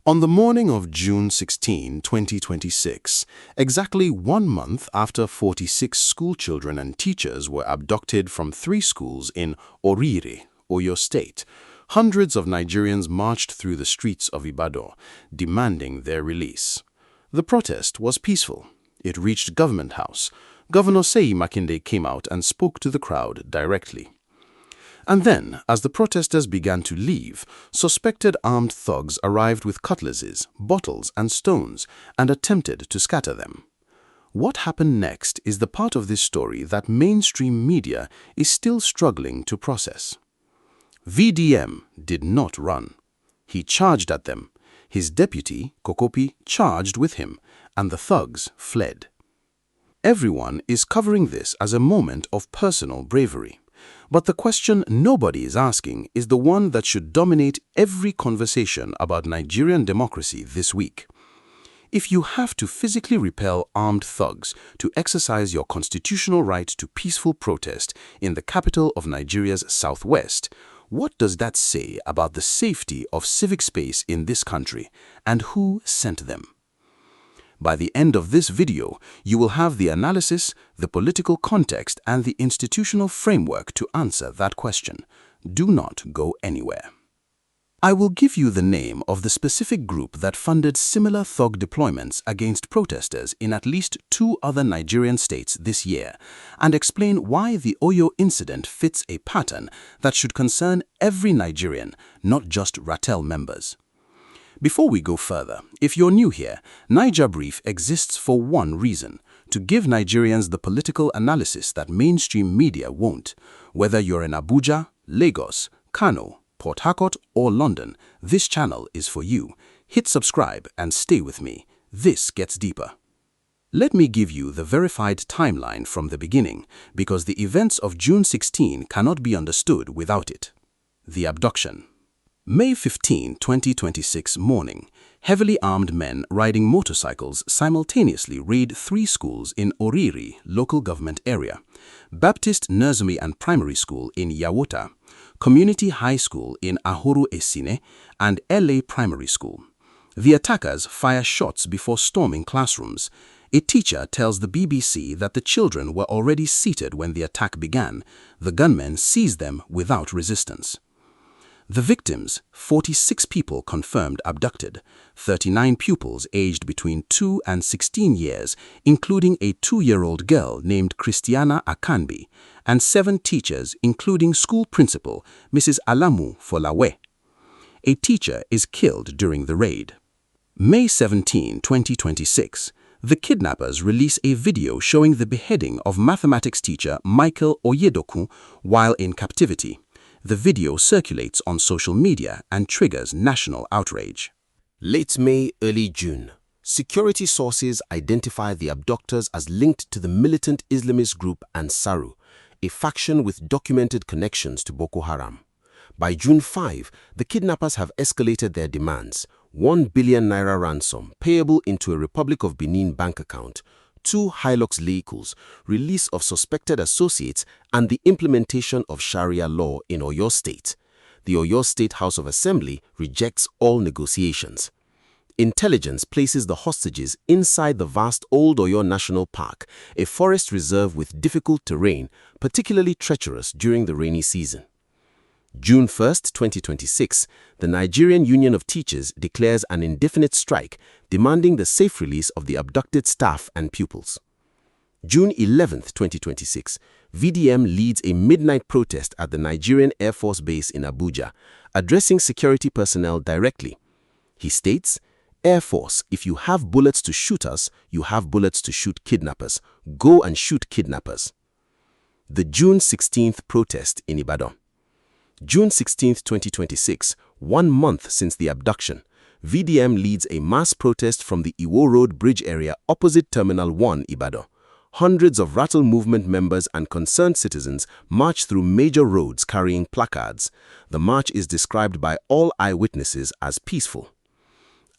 On the morning of June 16, 2026, exactly 1 month after 46 schoolchildren and teachers were abducted from 3 schools in Oriire, OYO State, hundreds of Nigerians marched through the streets of Ibadan, demanding their release. The protest was peaceful. It reached Government House. Governor Seyi Makinde came out and spoke to the crowd directly. And then, as the protesters began to leave, suspected armed thugs arrived with cutlasses, bottles, and stones and attempted to scatter them. What happened next is the part of this story that mainstream media is still struggling to process. VDM did not run. He charged at them. His deputy, Kokopi, charged with him, and the thugs fled. Everyone is covering this as a moment of personal bravery. But the question nobody is asking is the one that should dominate every conversation about Nigerian democracy this week. If you have to physically repel armed thugs to exercise your constitutional right to peaceful protest in the capital of Nigeria's southwest, what does that say about the safety of civic space in this country, and who sent them? By the end of this video, you will have the analysis, the political context, and the institutional framework to answer that question. Do not go anywhere. I will give you the name of the specific group that funded similar thug deployments against protesters in at least 2 other Nigerian states this year, and explain why the OYO incident fits a pattern that should concern every Nigerian, not just Ratel members. Before we go further, if you're new here, Niger Brief exists for one reason: to give Nigerians the political analysis that mainstream media won't. Whether you're in Abuja, Lagos, Kano, Port Harcourt, or London, this channel is for you. Hit subscribe and stay with me. This gets deeper. Let me give you the verified timeline from the beginning, because the events of June 16 cannot be understood without it. The abduction. May 15, 2026 morning, heavily armed men riding motorcycles simultaneously raid 3 schools in Oriire local government area, Baptist Nursery and Primary School in Yawota, Community High School in Ahoro Esine, and LA Primary School. The attackers fire shots before storming classrooms. A teacher tells the BBC that the children were already seated when the attack began. The gunmen seized them without resistance. The victims, 46 people confirmed abducted, 39 pupils aged between 2 and 16 years, including a 2-year-old girl named Christiana Akanbi, and 7 teachers, including school principal Mrs. Alamu Folawe. A teacher is killed during the raid. May 17, 2026, the kidnappers release a video showing the beheading of mathematics teacher Michael Oyedoku while in captivity. The video circulates on social media and triggers national outrage. Late May, early June. Security sources identify the abductors as linked to the militant Islamist group Ansaru, a faction with documented connections to Boko Haram. By June 5, the kidnappers have escalated their demands: 1 billion naira ransom payable into a Republic of Benin bank account, 2 Hilux vehicles, release of suspected associates, and the implementation of Sharia law in Oyo State. The Oyo State House of Assembly rejects all negotiations. Intelligence places the hostages inside the vast Old Oyo National Park, a forest reserve with difficult terrain, particularly treacherous during the rainy season. June 1, 2026, the Nigerian Union of Teachers declares an indefinite strike, demanding the safe release of the abducted staff and pupils. June 11, 2026, VDM leads a midnight protest at the Nigerian Air Force Base in Abuja, addressing security personnel directly. He states, "Air Force, if you have bullets to shoot us, you have bullets to shoot kidnappers. Go and shoot kidnappers." The June 16th protest in Ibadan. June 16, 2026, 1 month since the abduction, VDM leads a mass protest from the Iwo Road Bridge area opposite Terminal 1, Ibadan. Hundreds of Rattle Movement members and concerned citizens march through major roads carrying placards. The march is described by all eyewitnesses as peaceful.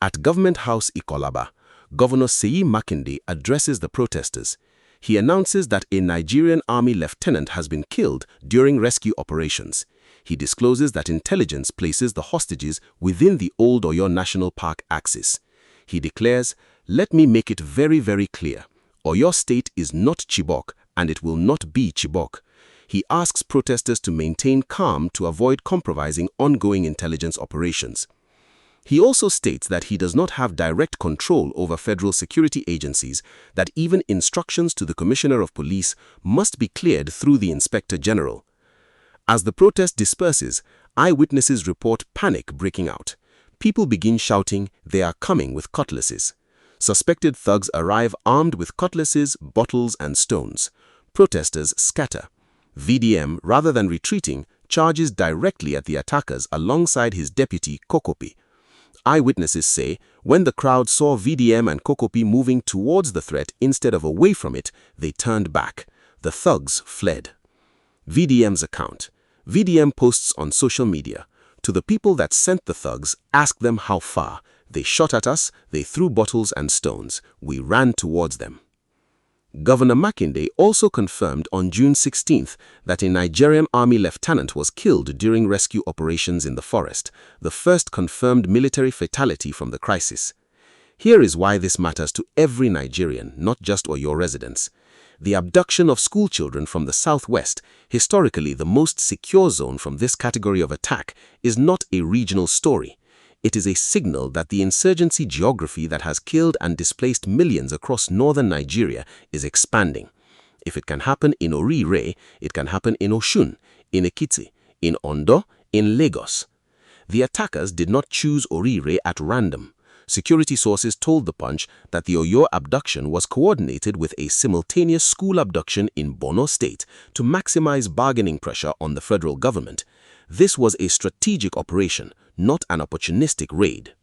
At Government House Ikolaba, Governor Seyi Makinde addresses the protesters. He announces that a Nigerian Army lieutenant has been killed during rescue operations. He discloses that intelligence places the hostages within the old OYO National Park axis. He declares, "Let me make it very, very clear. OYO State is not Chibok, and it will not be Chibok." He asks protesters to maintain calm to avoid compromising ongoing intelligence operations. He also states that he does not have direct control over federal security agencies, that even instructions to the Commissioner of Police must be cleared through the Inspector General. As the protest disperses, eyewitnesses report panic breaking out. People begin shouting, "They are coming with cutlasses." Suspected thugs arrive armed with cutlasses, bottles, and stones. Protesters scatter. VDM, rather than retreating, charges directly at the attackers alongside his deputy, Kokopi. Eyewitnesses say, when the crowd saw VDM and Kokopi moving towards the threat instead of away from it, they turned back. The thugs fled. VDM's account. VDM posts on social media. "To the people that sent the thugs, ask them how far. They shot at us, they threw bottles and stones. We ran towards them." Governor Makinde also confirmed on June 16th that a Nigerian army lieutenant was killed during rescue operations in the forest, the first confirmed military fatality from the crisis. Here is why this matters to every Nigerian, not just OYO residents. The abduction of schoolchildren from the southwest, historically the most secure zone from this category of attack, is not a regional story. It is a signal that the insurgency geography that has killed and displaced millions across northern Nigeria is expanding. If it can happen in Oriire, it can happen in Osun, in Ekiti, in Ondo, in Lagos. The attackers did not choose Oriire at random. Security sources told The Punch that the OYO abduction was coordinated with a simultaneous school abduction in Borno State to maximize bargaining pressure on the federal government. This was a strategic operation, not an opportunistic raid.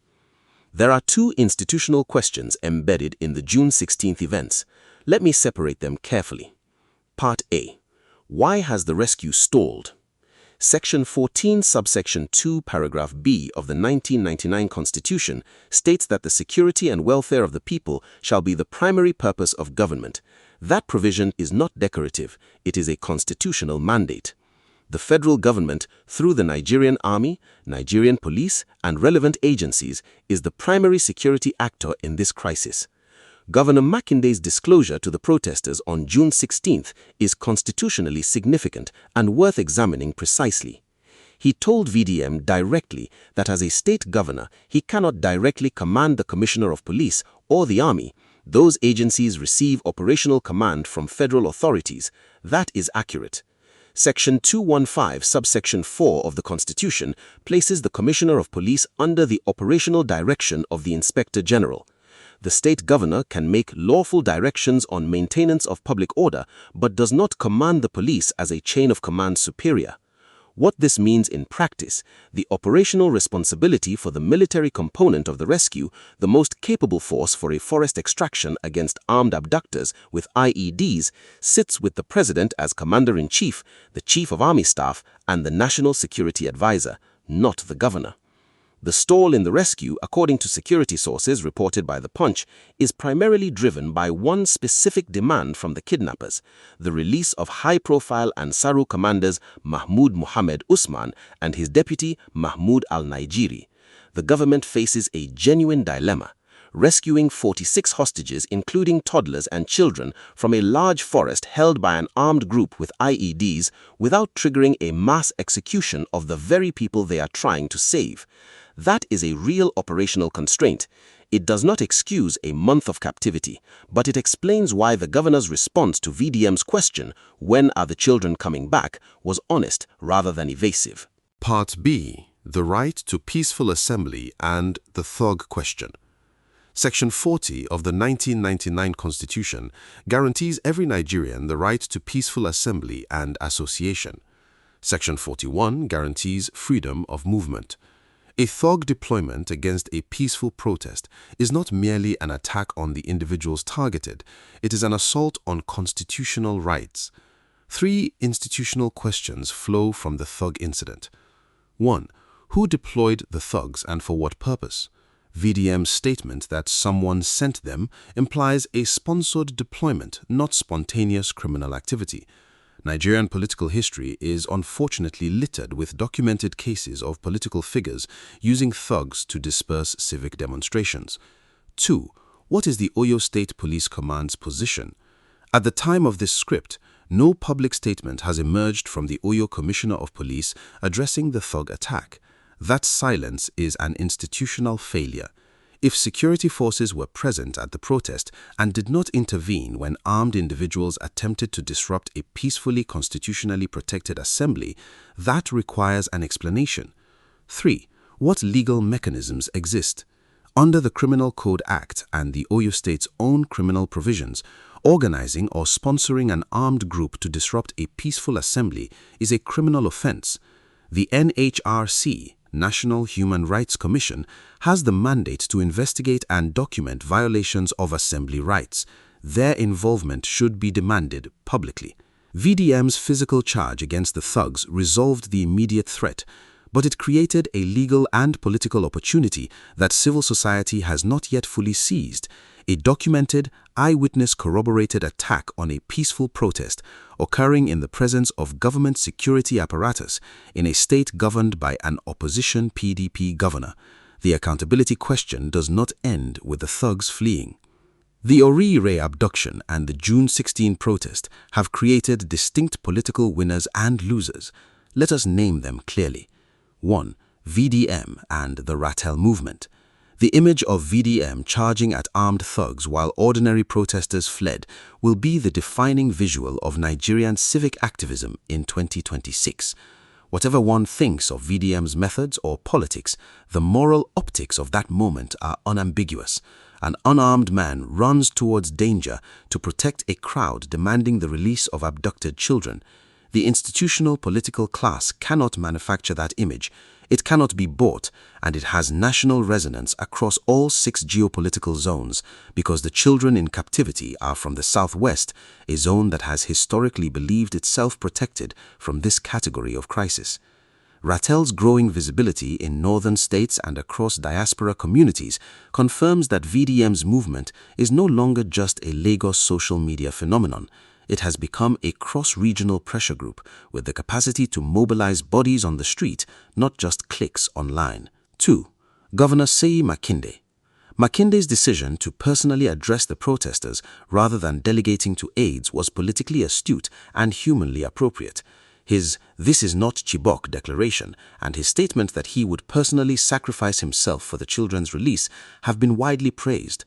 There are two institutional questions embedded in the June 16th events. Let me separate them carefully. Part A. Why has the rescue stalled? Section 14, subsection 2, paragraph B of the 1999 Constitution states that the security and welfare of the people shall be the primary purpose of government. That provision is not decorative, it is a constitutional mandate. The federal government, through the Nigerian Army, Nigerian Police, and relevant agencies, is the primary security actor in this crisis. Governor Makinde's disclosure to the protesters on June 16th is constitutionally significant and worth examining precisely. He told VDM directly that as a state governor, he cannot directly command the Commissioner of Police or the Army. Those agencies receive operational command from federal authorities. That is accurate. Section 215, subsection 4 of the Constitution places the Commissioner of Police under the operational direction of the Inspector General. The state governor can make lawful directions on maintenance of public order, but does not command the police as a chain of command superior. What this means in practice, the operational responsibility for the military component of the rescue, the most capable force for a forest extraction against armed abductors with IEDs, sits with the President as Commander-in-Chief, the Chief of Army Staff, and the National Security Advisor, not the governor. The stall in the rescue, according to security sources reported by The Punch, is primarily driven by one specific demand from the kidnappers: the release of high-profile Ansaru commanders Mahmoud Mohammed Usman and his deputy Mahmoud al-Nigeri. The government faces a genuine dilemma: rescuing 46 hostages, including toddlers and children, from a large forest held by an armed group with IEDs without triggering a mass execution of the very people they are trying to save. That is a real operational constraint. It does not excuse a month of captivity, but it explains why the governor's response to VDM's question, "When are the children coming back?" was honest rather than evasive. Part B. The right to peaceful assembly and the thug question. Section 40 of the 1999 Constitution guarantees every Nigerian the right to peaceful assembly and association. Section 41 guarantees freedom of movement. A thug deployment against a peaceful protest is not merely an attack on the individuals targeted, it is an assault on constitutional rights. Three institutional questions flow from the thug incident. 1. Who deployed the thugs and for what purpose? VDM's statement that someone sent them implies a sponsored deployment, not spontaneous criminal activity. Nigerian political history is unfortunately littered with documented cases of political figures using thugs to disperse civic demonstrations. 2. What is the OYO State Police Command's position? At the time of this script, no public statement has emerged from the OYO Commissioner of Police addressing the thug attack. That silence is an institutional failure. If security forces were present at the protest and did not intervene when armed individuals attempted to disrupt a peacefully constitutionally protected assembly, that requires an explanation. 3. What legal mechanisms exist? Under the Criminal Code Act and the OYO State's own criminal provisions, organizing or sponsoring an armed group to disrupt a peaceful assembly is a criminal offense. The NHRC, National Human Rights Commission, has the mandate to investigate and document violations of assembly rights. Their involvement should be demanded publicly. VDM's physical charge against the thugs resolved the immediate threat, but it created a legal and political opportunity that civil society has not yet fully seized. A documented, eyewitness-corroborated attack on a peaceful protest occurring in the presence of government security apparatus in a state governed by an opposition PDP governor. The accountability question does not end with the thugs fleeing. The Oriire abduction and the June 16 protest have created distinct political winners and losers. Let us name them clearly. 1. VDM and the Ratel movement. The image of VDM charging at armed thugs while ordinary protesters fled will be the defining visual of Nigerian civic activism in 2026. Whatever one thinks of VDM's methods or politics, the moral optics of that moment are unambiguous. An unarmed man runs towards danger to protect a crowd demanding the release of abducted children. The institutional political class cannot manufacture that image. It cannot be bought, and it has national resonance across all 6 geopolitical zones because the children in captivity are from the southwest, a zone that has historically believed itself protected from this category of crisis. Ratel's growing visibility in northern states and across diaspora communities confirms that VDM's movement is no longer just a Lagos social media phenomenon. It has become a cross-regional pressure group with the capacity to mobilize bodies on the street, not just clicks online. 2. Governor Seyi Makinde. Makinde's decision to personally address the protesters rather than delegating to aides was politically astute and humanly appropriate. His "This is not Chibok" declaration and his statement that he would personally sacrifice himself for the children's release have been widely praised.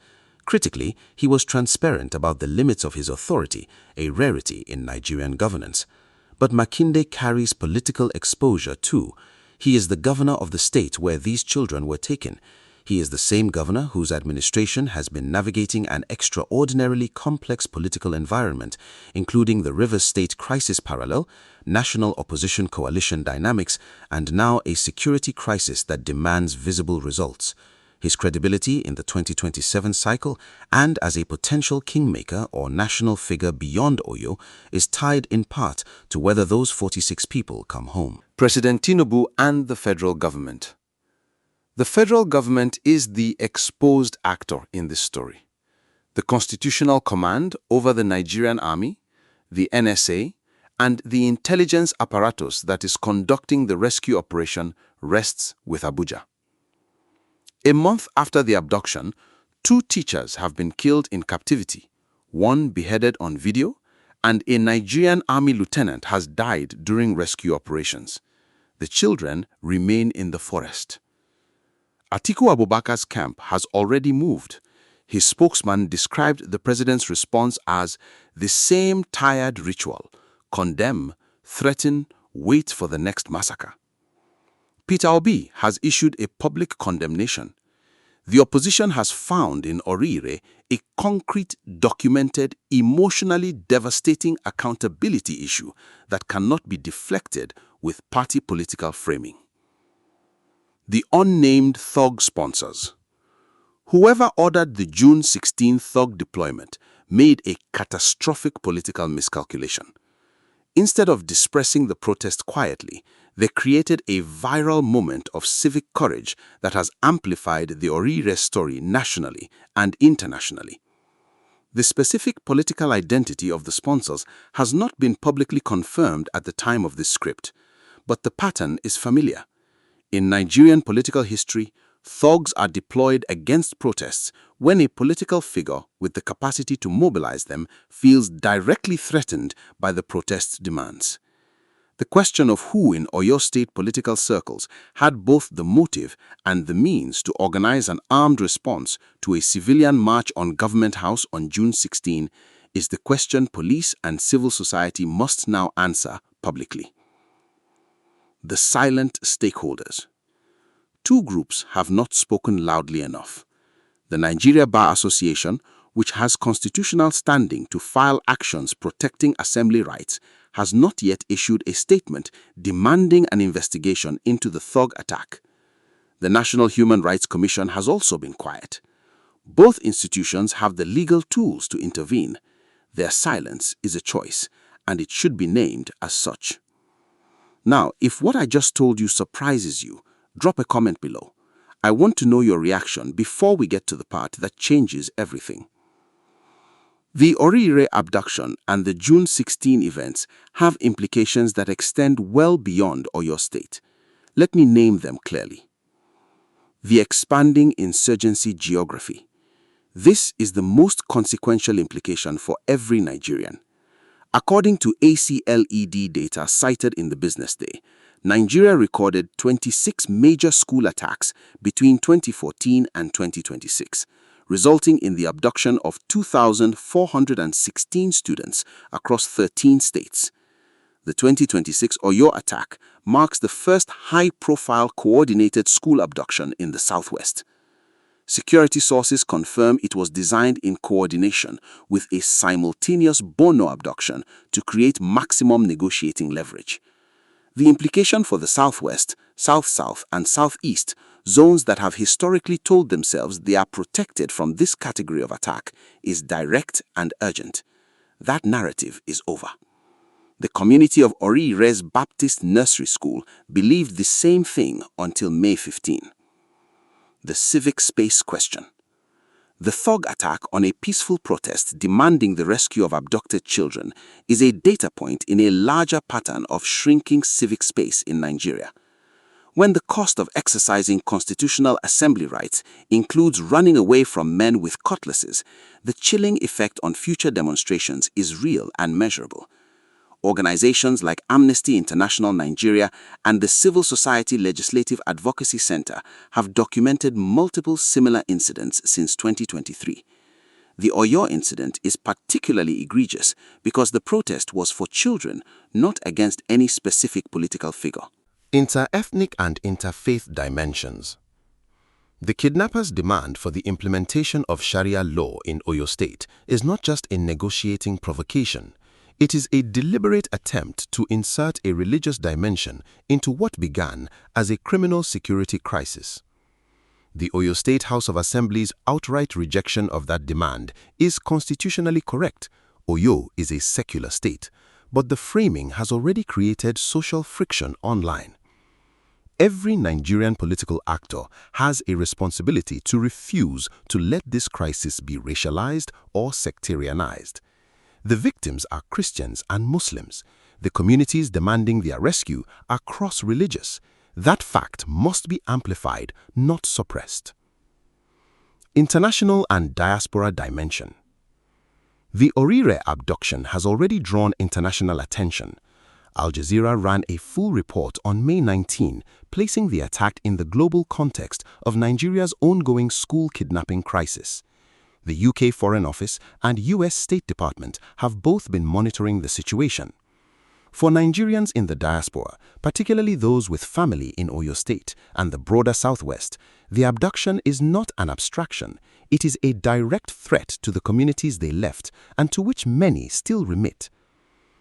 Critically, he was transparent about the limits of his authority, a rarity in Nigerian governance. But Makinde carries political exposure too. He is the governor of the state where these children were taken. He is the same governor whose administration has been navigating an extraordinarily complex political environment, including the Rivers State crisis parallel, national opposition coalition dynamics, and now a security crisis that demands visible results. His credibility in the 2027 cycle and as a potential kingmaker or national figure beyond OYO is tied in part to whether those 46 people come home. President Tinubu and the federal government. The federal government is the exposed actor in this story. The constitutional command over the Nigerian army, the NSA, and the intelligence apparatus that is conducting the rescue operation rests with Abuja. A month after the abduction, 2 teachers have been killed in captivity, 1 beheaded on video, and a Nigerian army lieutenant has died during rescue operations. The children remain in the forest. Atiku Abubakar's camp has already moved. His spokesman described the president's response as the same tired ritual: condemn, threaten, wait for the next massacre. Peter Obi has issued a public condemnation. The opposition has found in Oriire a concrete, documented, emotionally devastating accountability issue that cannot be deflected with party political framing. The unnamed thug sponsors. Whoever ordered the June 16 thug deployment made a catastrophic political miscalculation. Instead of dispersing the protest quietly, they created a viral moment of civic courage that has amplified the Oriire story nationally and internationally. The specific political identity of the sponsors has not been publicly confirmed at the time of this script, but the pattern is familiar. In Nigerian political history, thugs are deployed against protests when a political figure with the capacity to mobilize them feels directly threatened by the protest's demands. The question of who in Oyo State political circles had both the motive and the means to organize an armed response to a civilian march on Government House on June 16 is the question police and civil society must now answer publicly. The silent stakeholders. Two groups have not spoken loudly enough. The Nigeria Bar Association, which has constitutional standing to file actions protecting assembly rights, has not yet issued a statement demanding an investigation into the thug attack. The National Human Rights Commission has also been quiet. Both institutions have the legal tools to intervene. Their silence is a choice, and it should be named as such. Now, if what I just told you surprises you, drop a comment below. I want to know your reaction before we get to the part that changes everything. The Oriire abduction and the June 16 events have implications that extend well beyond Oyo State. Let me name them clearly. The expanding insurgency geography. This is the most consequential implication for every Nigerian. According to ACLED data cited in the Business Day, Nigeria recorded 26 major school attacks between 2014 and 2026, resulting in the abduction of 2,416 students across 13 states. The 2026 Oyo attack marks the first high-profile coordinated school abduction in the Southwest. Security sources confirm it was designed in coordination with a simultaneous Bono abduction to create maximum negotiating leverage. The implication for the Southwest, South-South, and Southeast, zones that have historically told themselves they are protected from this category of attack, is direct and urgent. That narrative is over. The community of Oriire's Baptist Nursery School believed the same thing until May 15. The civic space question. The thug attack on a peaceful protest demanding the rescue of abducted children is a data point in a larger pattern of shrinking civic space in Nigeria. When the cost of exercising constitutional assembly rights includes running away from men with cutlasses, the chilling effect on future demonstrations is real and measurable. Organizations like Amnesty International Nigeria and the Civil Society Legislative Advocacy Center have documented multiple similar incidents since 2023. The Oyo incident is particularly egregious because the protest was for children, not against any specific political figure. Inter-ethnic and interfaith dimensions. The kidnappers' demand for the implementation of Sharia law in Oyo State is not just a negotiating provocation. It is a deliberate attempt to insert a religious dimension into what began as a criminal security crisis. The Oyo State House of Assembly's outright rejection of that demand is constitutionally correct. Oyo is a secular state, but the framing has already created social friction online. Every Nigerian political actor has a responsibility to refuse to let this crisis be racialized or sectarianized. The victims are Christians and Muslims. The communities demanding their rescue are cross-religious. That fact must be amplified, not suppressed. International and diaspora dimension. The Oriire abduction has already drawn international attention. Al Jazeera ran a full report on May 19, placing the attack in the global context of Nigeria's ongoing school kidnapping crisis. The UK Foreign Office and US State Department have both been monitoring the situation. For Nigerians in the diaspora, particularly those with family in Oyo State and the broader Southwest, the abduction is not an abstraction. It is a direct threat to the communities they left and to which many still remit.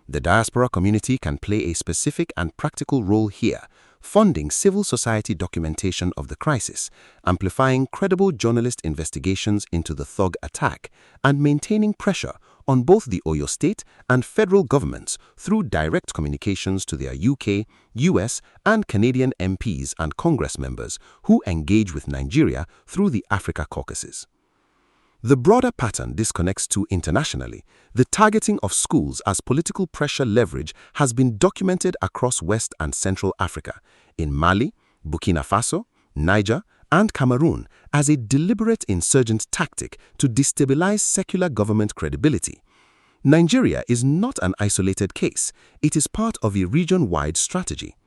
The diaspora community can play a specific and practical role here, funding civil society documentation of the crisis, amplifying credible journalist investigations into the thug attack, and maintaining pressure on both the Oyo State and federal governments through direct communications to their UK, US, and Canadian MPs and Congress members who engage with Nigeria through the Africa caucuses. The broader pattern disconnects too internationally. The targeting of schools as political pressure leverage has been documented across West and Central Africa, in Mali, Burkina Faso, Niger, and Cameroon as a deliberate insurgent tactic to destabilize secular government credibility. Nigeria is not an isolated case. It is part of a region-wide strategy.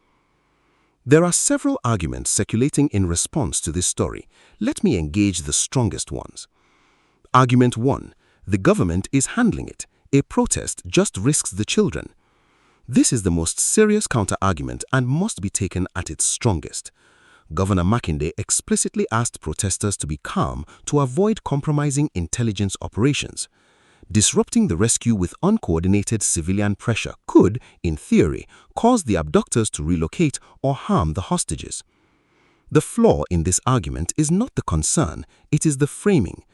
There are several arguments circulating in response to this story. Let me engage the strongest ones. Argument 1. The government is handling it. A protest just risks the children. This is the most serious counter-argument and must be taken at its strongest. Governor Makinde explicitly asked protesters to be calm to avoid compromising intelligence operations. Disrupting the rescue with uncoordinated civilian pressure could, in theory, cause the abductors to relocate or harm the hostages. The flaw in this argument is not the concern, it is the framing.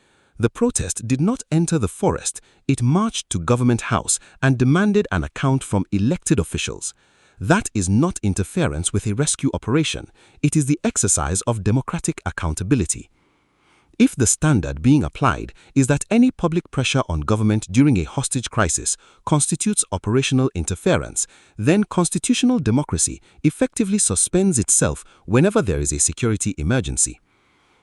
The protest did not enter the forest, it marched to Government House and demanded an account from elected officials. That is not interference with a rescue operation, it is the exercise of democratic accountability. If the standard being applied is that any public pressure on government during a hostage crisis constitutes operational interference, then constitutional democracy effectively suspends itself whenever there is a security emergency.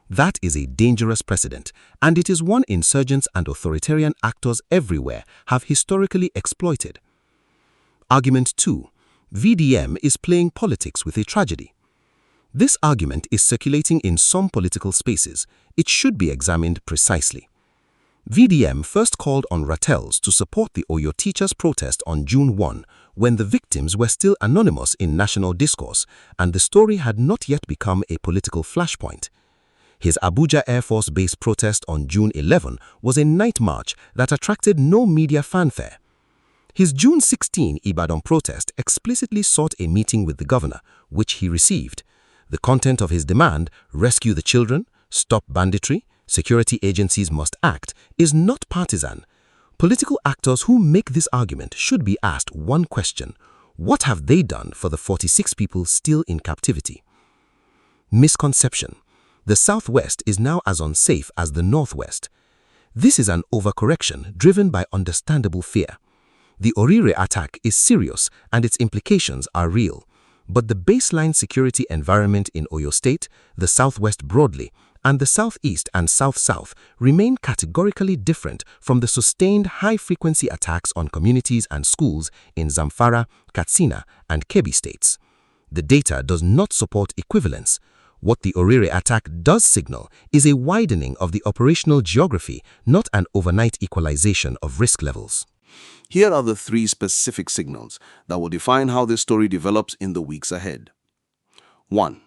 That is a dangerous precedent, and it is one insurgents and authoritarian actors everywhere have historically exploited. Argument 2. VDM is playing politics with a tragedy. This argument is circulating in some political spaces. It should be examined precisely. VDM first called on Rattels to support the OYO teachers' protest on June 1, when the victims were still anonymous in national discourse and the story had not yet become a political flashpoint. His Abuja Air Force Base protest on June 11 was a night march that attracted no media fanfare. His June 16 Ibadan protest explicitly sought a meeting with the governor, which he received. The content of his demand, rescue the children, stop banditry, security agencies must act, is not partisan. Political actors who make this argument should be asked one question: what have they done for the 46 people still in captivity? Misconception. The Southwest is now as unsafe as the Northwest. This is an overcorrection driven by understandable fear. The Oriire attack is serious and its implications are real. But the baseline security environment in Oyo State, the Southwest broadly, and the Southeast and South-South remain categorically different from the sustained high-frequency attacks on communities and schools in Zamfara, Katsina, and Kebbi states. The data does not support equivalence. What the Oriire attack does signal is a widening of the operational geography, not an overnight equalization of risk levels. Here are the 3 specific signals that will define how this story develops in the weeks ahead. 1.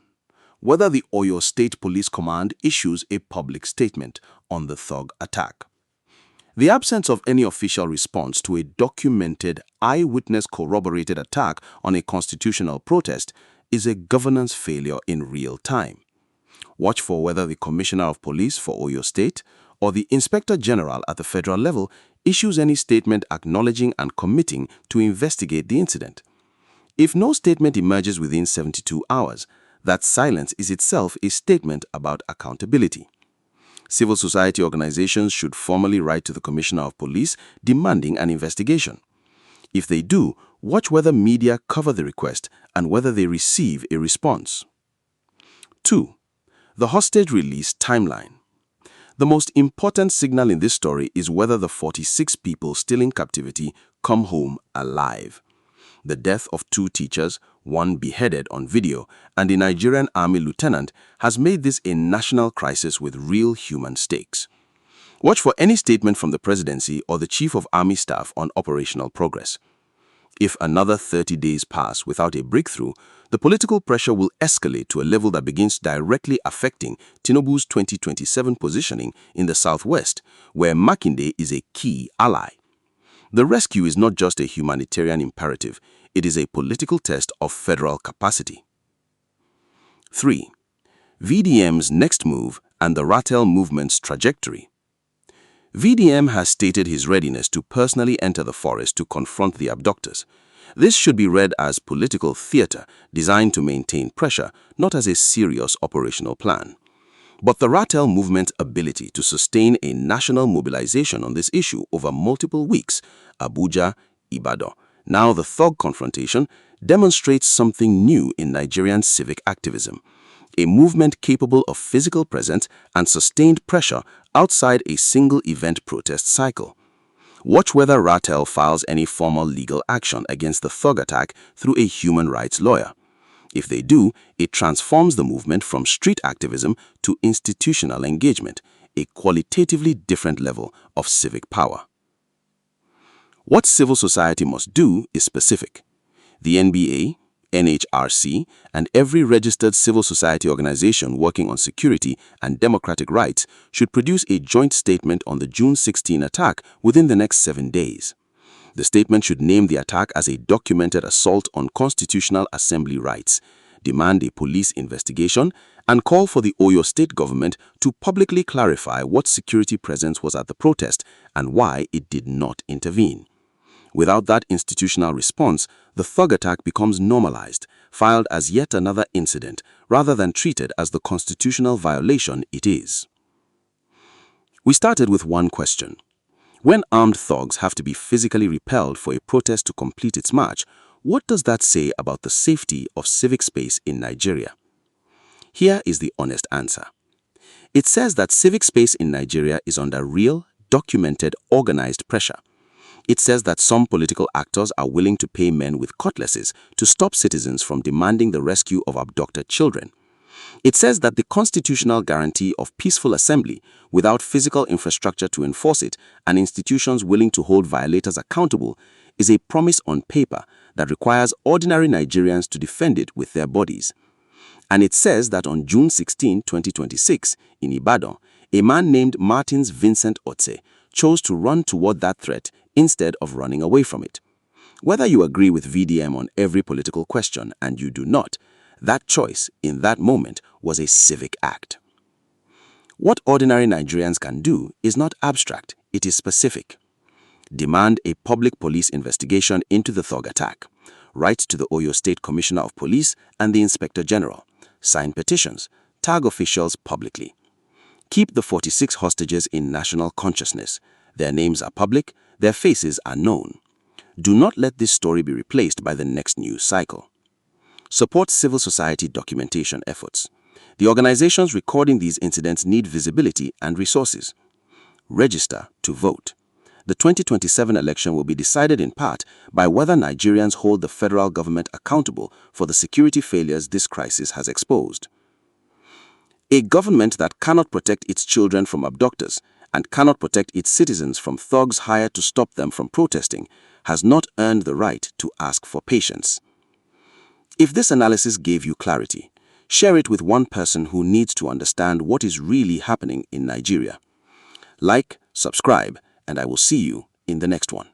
Whether the Oyo State Police Command issues a public statement on the thug attack. The absence of any official response to a documented, eyewitness corroborated attack on a constitutional protest is a governance failure in real time. Watch for whether the Commissioner of Police for Oyo State or the Inspector General at the federal level issues any statement acknowledging and committing to investigate the incident. If no statement emerges within 72 hours, that silence is itself a statement about accountability. Civil society organizations should formally write to the Commissioner of Police demanding an investigation. If they do, watch whether media cover the request and whether they receive a response. 2. The hostage release timeline. The most important signal in this story is whether the 46 people still in captivity come home alive. The death of 2 teachers, one beheaded on video, and a Nigerian Army lieutenant has made this a national crisis with real human stakes. Watch for any statement from the presidency or the Chief of Army Staff on operational progress. If another 30 days pass without a breakthrough, the political pressure will escalate to a level that begins directly affecting Tinubu's 2027 positioning in the Southwest, where Makinde is a key ally. The rescue is not just a humanitarian imperative, it is a political test of federal capacity. 3. VDM's next move and the Rattel movement's trajectory. VDM has stated his readiness to personally enter the forest to confront the abductors. This should be read as political theater designed to maintain pressure, not as a serious operational plan. But the Ratel movement's ability to sustain a national mobilization on this issue over multiple weeks, Abuja, Ibadan, now the thug confrontation, demonstrates something new in Nigerian civic activism. A movement capable of physical presence and sustained pressure outside a single event protest cycle. Watch whether Ratel files any formal legal action against the thug attack through a human rights lawyer. If they do, it transforms the movement from street activism to institutional engagement, a qualitatively different level of civic power. What civil society must do is specific. The NBA, NHRC, and every registered civil society organization working on security and democratic rights should produce a joint statement on the June 16 attack within the next 7 days. The statement should name the attack as a documented assault on constitutional assembly rights, demand a police investigation, and call for the OYO state government to publicly clarify what security presence was at the protest and why it did not intervene. Without that institutional response, the thug attack becomes normalized, filed as yet another incident, rather than treated as the constitutional violation it is. We started with one question. When armed thugs have to be physically repelled for a protest to complete its march, what does that say about the safety of civic space in Nigeria? Here is the honest answer. It says that civic space in Nigeria is under real, documented, organized pressure. It says that some political actors are willing to pay men with cutlasses to stop citizens from demanding the rescue of abducted children. It says that the constitutional guarantee of peaceful assembly without physical infrastructure to enforce it and institutions willing to hold violators accountable is a promise on paper that requires ordinary Nigerians to defend it with their bodies. And it says that on June 16, 2026, in Ibadan, a man named Martins Vincent Otse chose to run toward that threat instead of running away from it. Whether you agree with VDM on every political question and you do not, that choice in that moment was a civic act. What ordinary Nigerians can do is not abstract, it is specific. Demand a public police investigation into the thug attack. Write to the OYO State Commissioner of Police and the Inspector General. Sign petitions. Tag officials publicly. Keep the 46 hostages in national consciousness. Their names are public, their faces are known. Do not let this story be replaced by the next news cycle. Support civil society documentation efforts. The organizations recording these incidents need visibility and resources. Register to vote. The 2027 election will be decided in part by whether Nigerians hold the federal government accountable for the security failures this crisis has exposed. A government that cannot protect its children from abductors and cannot protect its citizens from thugs hired to stop them from protesting has not earned the right to ask for patience. If this analysis gave you clarity, share it with one person who needs to understand what is really happening in Nigeria. Like, subscribe, and I will see you in the next one.